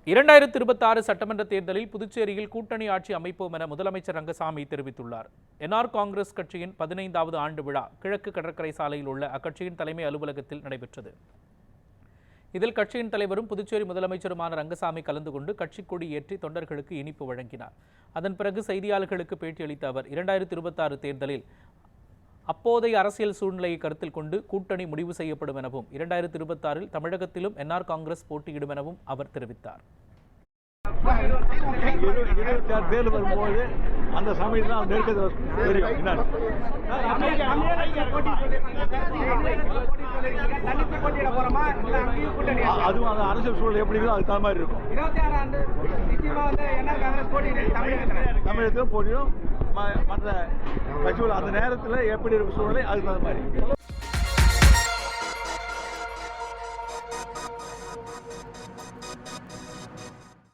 2026 சட்டமன்ற தேர்தலில் புதுச்சேரியில் கூட்டணி ஆட்சி அமைப்போம் என முதலமைச்சர் ரங்கசாமி தெரிவித்துள்ளார். என்ஆர் காங்கிரஸ் கட்சியின் 15வது ஆண்டு விழா கிழக்கு கடற்கரை சாலையில் உள்ள அக்கட்சியின் தலைமை அலுவலகத்தில் நடைபெற்றது. இதில் கட்சியின் தலைவரும் புதுச்சேரி முதலமைச்சருமான ரங்கசாமி கலந்து கொண்டு கட்சிக் கொடி ஏற்றி தொண்டர்களுக்கு இனிப்பு வழங்கினார். அதன் பிறகு செய்தியாளர்களுக்கு பேட்டியளித்த அவர் 2026 தேர்தலில் அப்போதைய அரசியல் சூழ்நிலையை கருத்தில் கொண்டு கூட்டணி முடிவு செய்யப்படும் எனவும் 2026 தமிழகத்திலும் என்ஆர் காங்கிரஸ் போட்டியிடும் எனவும் அவர் தெரிவித்தார். தேர்தல் வரும்போது அந்த சமயத்தில் அதுவும் அந்த அரசியல் சூழல் எப்படி இருக்கோ அதுக்கு தகுந்த மாதிரி இருக்கும். தமிழகத்திலும் போட்டியும் மற்ற கட்சிகள் அந்த நேரத்தில் எப்படி இருக்கும் சூழ்நிலை அதுக்கு தகுந்த மாதிரி.